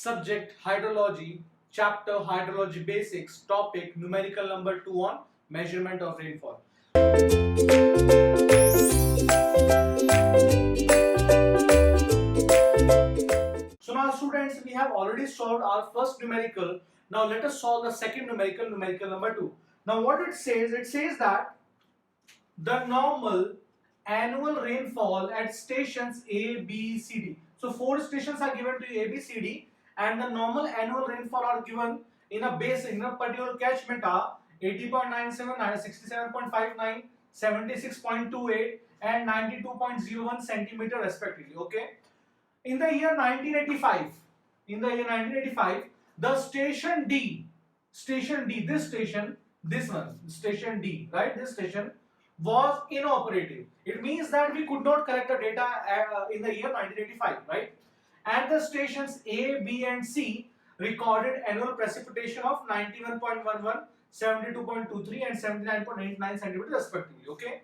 subject hydrology, chapter hydrology basics, topic numerical number 2 on measurement of rainfall. So now students, we have already solved our first numerical. Now let us solve the second numerical, numerical number 2. Now what it says that the normal annual rainfall at stations A, B, C, D. So 4 stations are given to A, B, C, D, and the normal annual rainfall are given in a basin, in a particular catchment are 80.97, 67.59, 76.28 and 92.01 centimeter respectively. Okay. In the year 1985, the station D, this one, station D, right? This station was inoperative. It means that we could not collect the data in the year 1985, right? And the stations A, B and C recorded annual precipitation of 91.11, 72.23 and 79.89 centimeters respectively. Okay.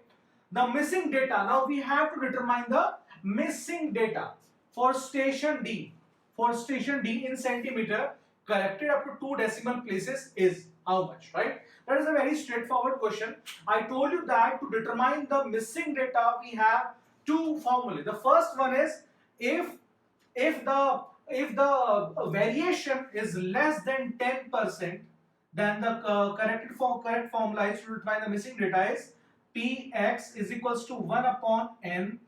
The missing data. Now we have to determine the missing data for station D. For station D in centimeter corrected up to 2 decimal places is how much, right? That is a very straightforward question. I told you that to determine the missing data we have two formulae. The first one is if the variation is less than 10%, then the correct formula is to determine the missing data is Px is equals to 1 upon n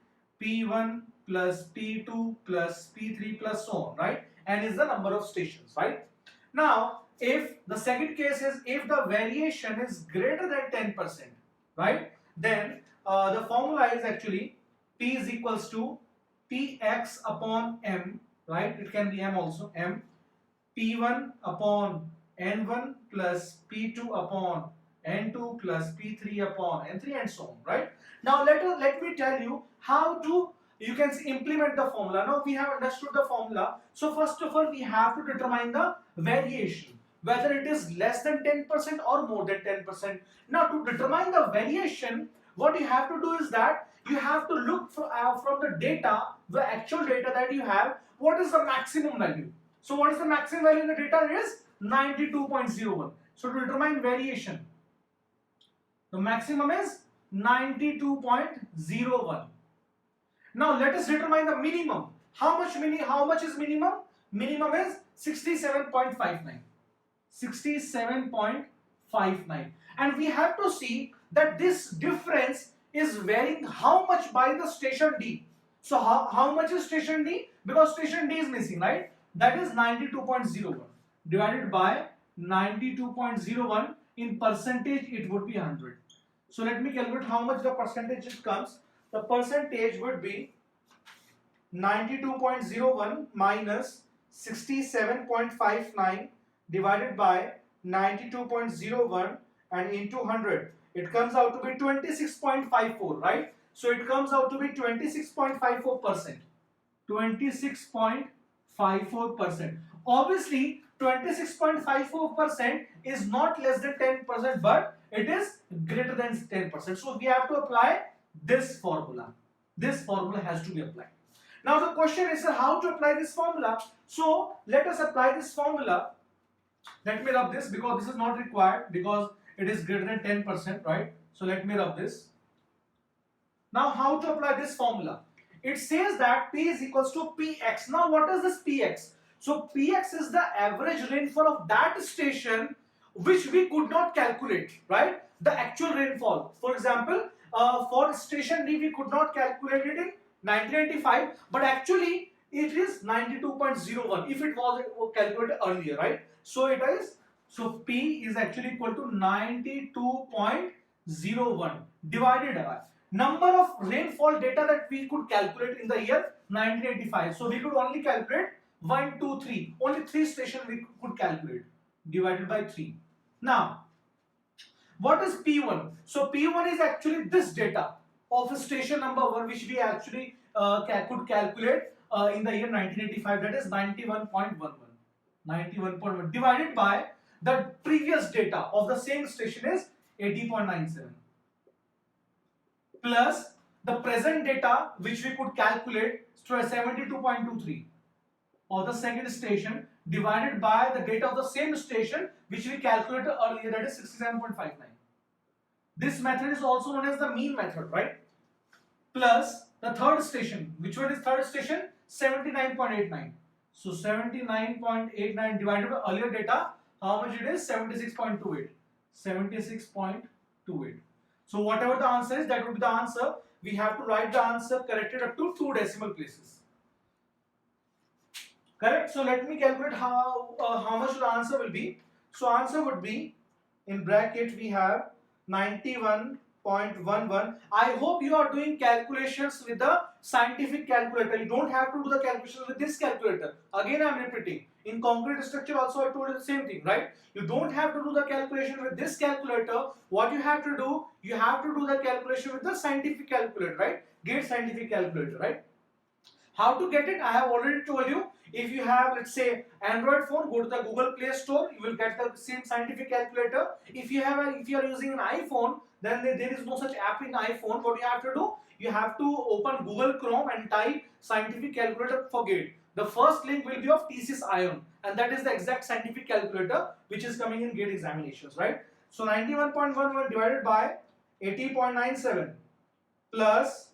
P1 plus P2 plus P3 plus so on, right? N is the number of stations, right? Now, if the second case is if the variation is greater than 10%, right? Then the formula is actually P is equals to Px upon M, right? It can be M also, M, P1 upon N1 plus P2 upon N2 plus P3 upon N3 and so on, right? Now let me tell you how to you can implement the formula. Now we have understood the formula. So first of all, we have to determine the variation, whether it is less than 10% or more than 10%. Now to determine the variation, what you have to do is that you have to look from the data, the actual data that you have, what is the maximum value. So what is the maximum value in the data? It is 92.01. So to determine variation, the maximum is 92.01. Now let us determine the minimum. How much is minimum? Minimum is 67.59. 67.59. And we have to see that this difference is varying how much by the station D. So how much is station D? Because station D is missing, right? That is 92.01 divided by 92.01 in percentage it would be 100. So let me calculate how much the percentage it comes. The percentage would be 92.01 minus 67.59 divided by 92.01 and into 100. It comes out to be 26.54, right? So it comes out to be 26.54%. 26.54%. Obviously, 26.54% is not less than 10%, but it is greater than 10%. So we have to apply this formula. This formula has to be applied. Now the question is how to apply this formula. So let us apply this formula. Let me rub this because this is not required because it is greater than 10%, right? So let me rub this. Now how to apply this formula? It says that P is equals to Px. Now what is this Px? So Px is the average rainfall of that station which we could not calculate, right? The actual rainfall. For example, for station D we could not calculate it in 1985, but actually it is 92.01 if it was calculated earlier, right? So it is, so P is actually equal to 92.01 divided by number of rainfall data that we could calculate in the year 1985. So we could only calculate 1, 2, 3. Only 3 stations we could calculate divided by 3. Now, what is P1? So P1 is actually this data of station number 1 which we actually could calculate in the year 1985, that is 91.11. 91.1 divided by the previous data of the same station is 80.97 plus the present data which we could calculate 72.23 of the second station divided by the data of the same station which we calculated earlier, that is 67.59. This method is also known as the mean method, right? Plus the third station. Which one is third station? 79.89. So 79.89 divided by earlier data, how much it is? 76.28. 76.28. So whatever the answer is, that would be the answer. We have to write the answer corrected up to 2 decimal places. Correct? So let me calculate how much the answer will be. So answer would be, in bracket we have 91.11. I hope you are doing calculations with the scientific calculator. You don't have to do the calculations with this calculator. Again I am repeating. In concrete structure also I told you the same thing, right? You don't have to do the calculation with this calculator. What you have to do, you have to do the calculation with the scientific calculator, right? Get scientific calculator, right? How to get it? I have already told you. If you have, let's say, Android phone, go to the Google Play Store. You will get the same scientific calculator. If you are using an iPhone, then there is no such app in iPhone. What you have to do? You have to open Google Chrome and type scientific calculator for GATE. The first link will be of TCS Ion, and that is the exact scientific calculator which is coming in GATE examinations, right? So 91.11 divided by 80.97 plus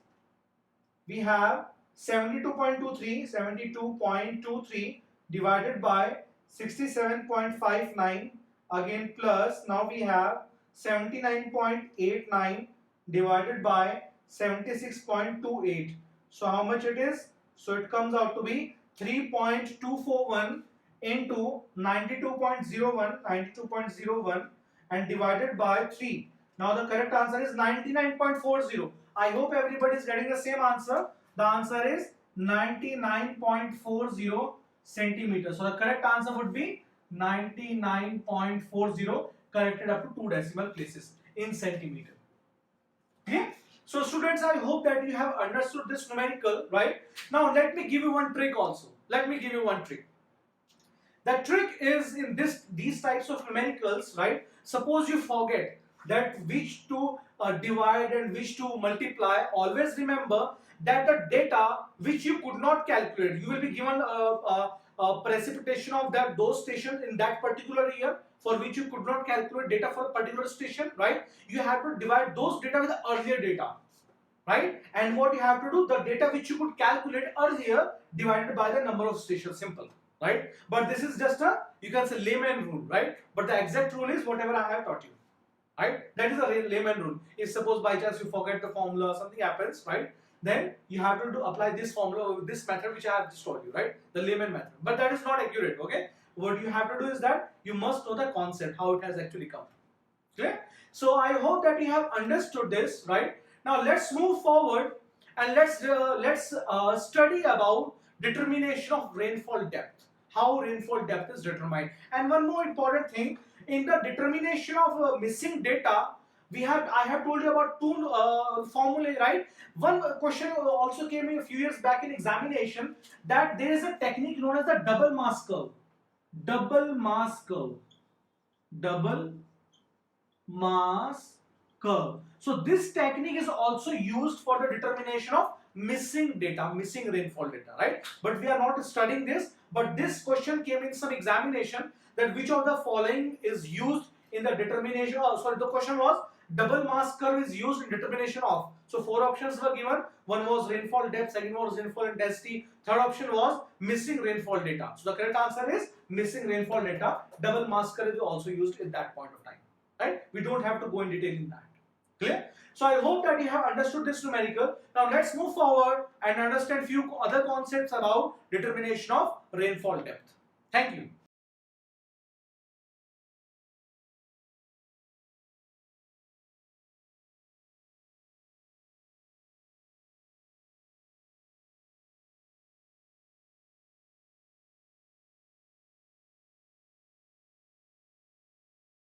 we have 72.23 divided by 67.59 again plus now we have 79.89 divided by 76.28. So how much it is? So it comes out to be 3.241 into 92.01 and divided by 3. Now the correct answer is 99.40. I hope everybody is getting the same answer. The answer is 99.40 centimeters. So the correct answer would be 99.40 corrected up to 2 decimal places in centimeter. Okay? So students, I hope that you have understood this numerical, right? Now let me give you one trick also. Let me give you one trick. The trick is in these types of numericals, right? Suppose you forget that which to divide and which to multiply. Always remember that the data which you could not calculate, you will be given a precipitation of those stations in that particular year for which you could not calculate data for a particular station, right? You have to divide those data with the earlier data, right? And what you have to do, the data which you could calculate earlier divided by the number of stations, simple, right? But this is just a, you can say, layman rule, right? But the exact rule is whatever I have taught you, right? That is a layman rule. If suppose by chance you forget the formula or something happens, right? Then you have to apply this formula with this method which I have just told you, right? The layman method. But that is not accurate, okay? What you have to do is that you must know the concept, how it has actually come. Clear? So I hope that you have understood this, right? Now let's move forward and let's study about determination of rainfall depth. How rainfall depth is determined. And one more important thing, in the determination of missing data, I have told you about two formulae, right? One question also came in a few years back in examination, that there is a technique known as the double mass curve. Double mass curve. Double mass curve. So this technique is also used for the determination of missing data, missing rainfall data, right? But we are not studying this. But this question came in some examination, that which of the following is used in the determination of, sorry, the question was double mass curve is used in determination of. So 4 options were given. One was rainfall depth, second was rainfall intensity, third option was missing rainfall data. So the correct answer is missing rainfall data. Double mass curve is also used at that point of time, right? We don't have to go in detail in that. Clear? So I hope that you have understood this numerical. Now let's move forward and understand few other concepts about determination of rainfall depth. Thank you.